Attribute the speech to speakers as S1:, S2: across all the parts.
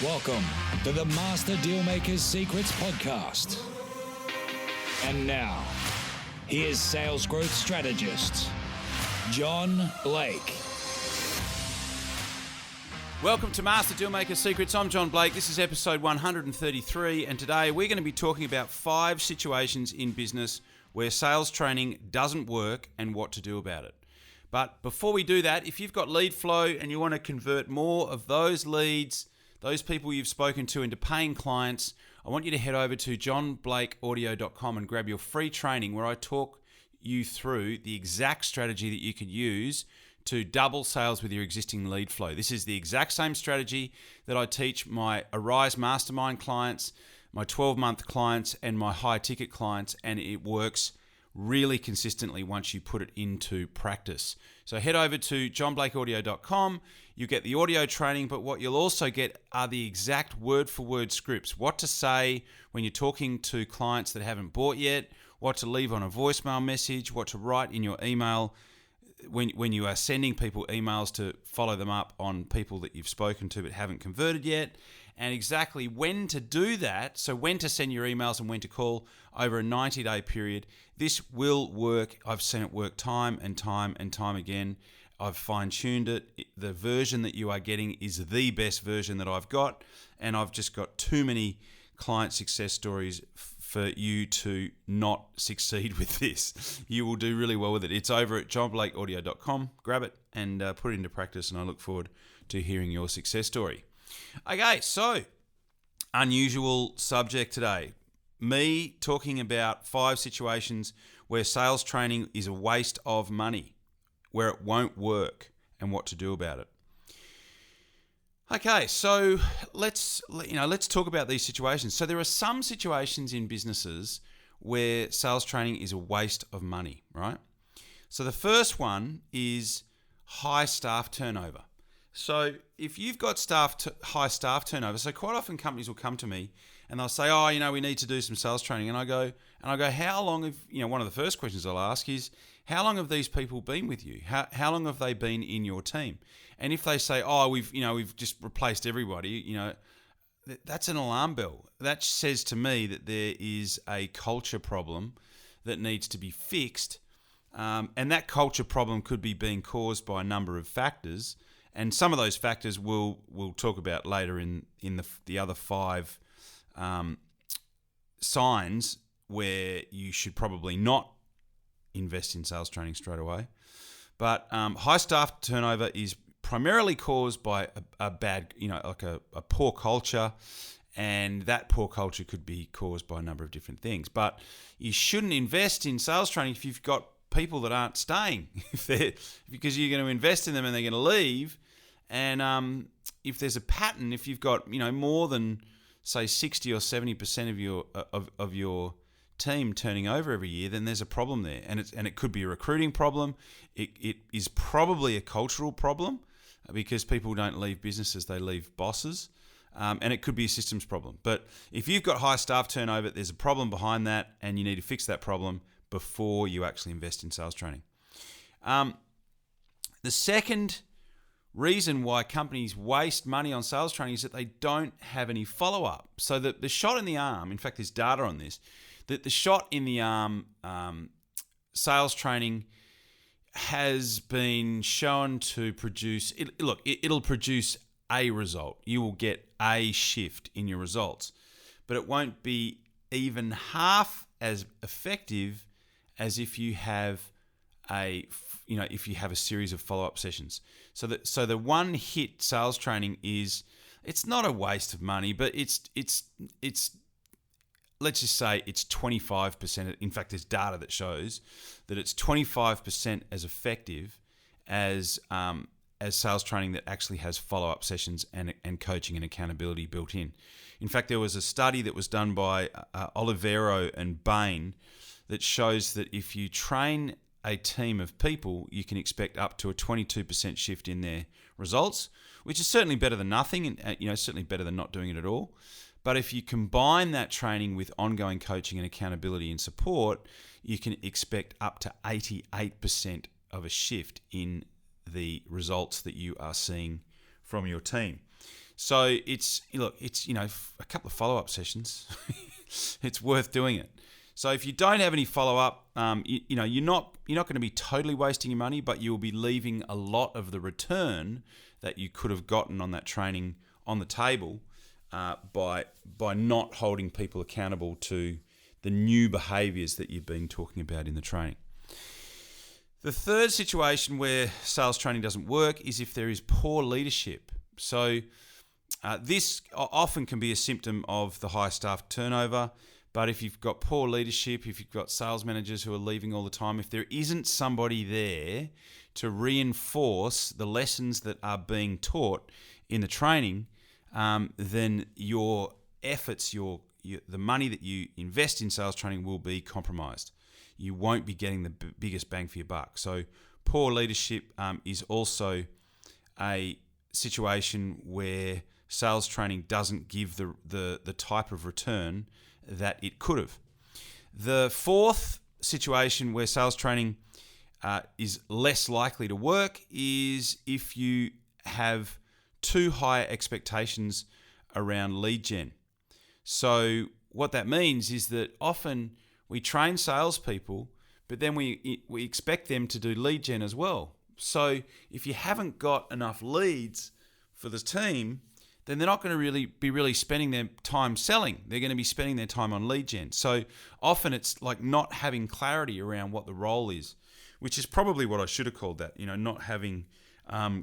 S1: Welcome to the Master Dealmaker's Secrets podcast. And now, here's sales growth strategist, John Blake.
S2: Welcome to Master Dealmaker Secrets. I'm John Blake. This is episode 133, and today we're going to be talking about 5 situations in business where sales training doesn't work and what to do about it. But before we do that, if you've got lead flow and you want to convert more of those leads, those people you've spoken to, into paying clients, I want you to head over to johnblakeaudio.com and grab your free training where I talk you through the exact strategy that you can use to double sales with your existing lead flow. This is the exact same strategy that I teach my Arise Mastermind clients, my 12-month clients, and my high-ticket clients, and it works really consistently once you put it into practice. So head over to johnblakeaudio.com. You get the audio training, but what you'll also get are the exact word-for-word scripts, what to say when you're talking to clients that haven't bought yet, what to leave on a voicemail message, what to write in your email when you are sending people emails to follow them up on people that you've spoken to but haven't converted yet, and exactly when to do that, so when to send your emails and when to call over a 90-day period. This will work. I've seen it work time and time and time again. I've fine-tuned it. The version that you are getting is the best version that I've got, and I've just got too many client success stories for you to not succeed with this. You will do really well with it. It's over at johnblakeaudio.com. Grab it and put it into practice, and I look forward to hearing your success story. Okay, so unusual subject today. Me talking about 5 situations where sales training is a waste of money, where it won't work, and what to do about it. Okay, so let's talk about these situations. So there are some situations in businesses where sales training is a waste of money, right? So the first one is high staff turnover. So if you've got high staff turnover, so quite often companies will come to me and they'll say, we need to do some sales training. And I go, how long have, one of the first questions I'll ask is, how long have these people been with you? How long have they been in your team? And if they say, we've just replaced everybody, that's an alarm bell. That says to me that there is a culture problem that needs to be fixed. And that culture problem could be being caused by a number of factors. And some of those factors we'll talk about later in the other 5 signs where you should probably not invest in sales training straight away. But high staff turnover is primarily caused by a bad, a poor culture, and that poor culture could be caused by a number of different things. But you shouldn't invest in sales training if you've got people that aren't staying, because you're going to invest in them and they're going to leave. And if there's a pattern, if you've got more than say 60 or 70% of your team turning over every year, then there's a problem there, and it could be a recruiting problem. It is probably a cultural problem because people don't leave businesses, they leave bosses, and it could be a systems problem. But if you've got high staff turnover, there's a problem behind that, and you need to fix that problem before you actually invest in sales training. The second reason why companies waste money on sales training is that they don't have any follow-up. So the shot in the arm, in fact, there's data on this, that the shot in the arm sales training has been shown to produce, it'll produce a result. You will get a shift in your results, but it won't be even half as effective as if you have a series of follow-up sessions. So the one hit sales training it's not a waste of money, but it's let's just say it's 25%. In fact, there's data that shows that it's 25% as effective as sales training that actually has follow-up sessions and coaching and accountability built in. In fact, there was a study that was done by Olivero and Bain that shows that if you train a team of people, you can expect up to a 22% shift in their results, which is certainly better than nothing, and certainly better than not doing it at all. But if you combine that training with ongoing coaching and accountability and support, you can expect up to 88% of a shift in the results that you are seeing from your team. So it's a couple of follow-up sessions. It's worth doing it. So if you don't have any follow-up, you're not going to be totally wasting your money, but you'll be leaving a lot of the return that you could have gotten on that training on the table by not holding people accountable to the new behaviours that you've been talking about in the training. The third situation where sales training doesn't work is if there is poor leadership. So this often can be a symptom of the high staff turnover, but if you've got poor leadership, if you've got sales managers who are leaving all the time, if there isn't somebody there to reinforce the lessons that are being taught in the training, then your efforts, the money that you invest in sales training will be compromised. You won't be getting the biggest bang for your buck. So poor leadership is also a situation where sales training doesn't give the type of return that it could have. The fourth situation where sales training is less likely to work is if you have too high expectations around lead gen. So what that means is that often we train salespeople, but then we expect them to do lead gen as well. So if you haven't got enough leads for the team, then they're not going to be spending their time selling. They're going to be spending their time on lead gen. So often it's like not having clarity around what the role is, which is probably what I should have called that, not having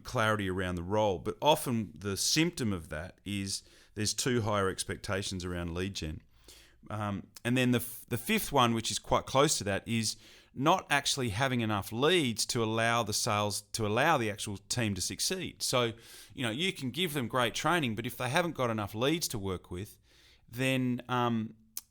S2: clarity around the role. But often the symptom of that is there's too higher expectations around lead gen. And then the fifth one, which is quite close to that, is not actually having enough leads to allow the actual team to succeed. So, you can give them great training, but if they haven't got enough leads to work with, then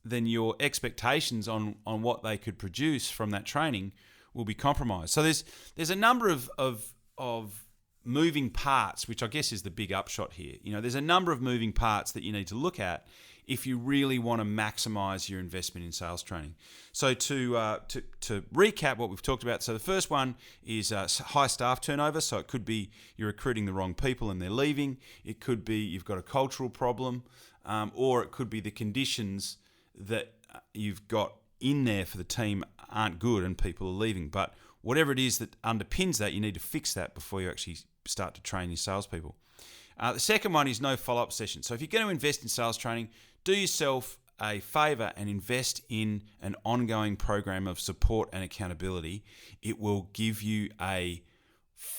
S2: your expectations on what they could produce from that training will be compromised. So there's a number of moving parts, which I guess is the big upshot here. There's a number of moving parts that you need to look at if you really want to maximize your investment in sales training. So to recap what we've talked about, so the first one is high staff turnover. So it could be you're recruiting the wrong people and they're leaving. It could be you've got a cultural problem, or it could be the conditions that you've got in there for the team aren't good and people are leaving. But whatever it is that underpins that, you need to fix that before you actually start to train your salespeople. The second one is no follow-up session. So if you're going to invest in sales training, do yourself a favor and invest in an ongoing program of support and accountability. It will give you a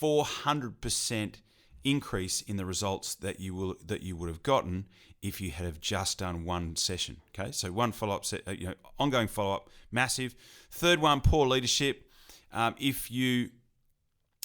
S2: 400% increase in the results that you would have gotten if you had have just done one session. Okay, so one follow-up, ongoing follow-up, massive. Third one, poor leadership. If you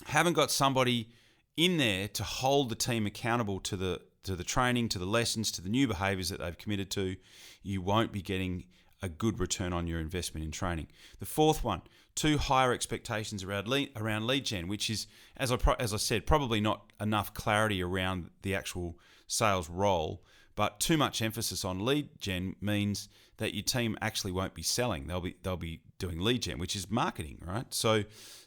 S2: haven't got somebody in there to hold the team accountable to the training, to the lessons, to the new behaviours that they've committed to, you won't be getting a good return on your investment in training. The fourth one, too higher expectations around lead gen, which is, as I said, probably not enough clarity around the actual sales role, but too much emphasis on lead gen means that your team actually won't be selling. They'll be doing lead gen, which is marketing, right? So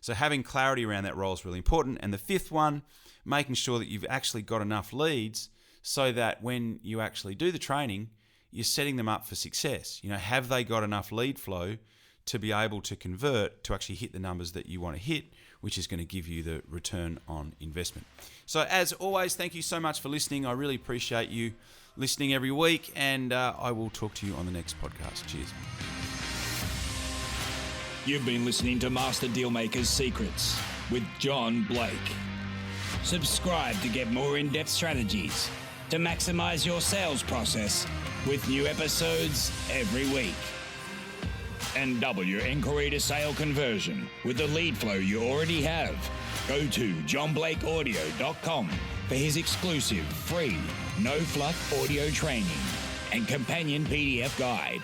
S2: having clarity around that role is really important. And the fifth one, making sure that you've actually got enough leads so that when you actually do the training, you're setting them up for success. Have they got enough lead flow to be able to convert to actually hit the numbers that you want to hit, which is going to give you the return on investment. So as always, thank you so much for listening. I really appreciate you listening every week, and I will talk to you on the next podcast. Cheers.
S1: You've been listening to Master Dealmaker's Secrets with John Blake. Subscribe to get more in-depth strategies to maximize your sales process with new episodes every week. And double your inquiry to sale conversion with the lead flow you already have. Go to johnblakeaudio.com for his exclusive free no-fluff audio training and companion PDF guide.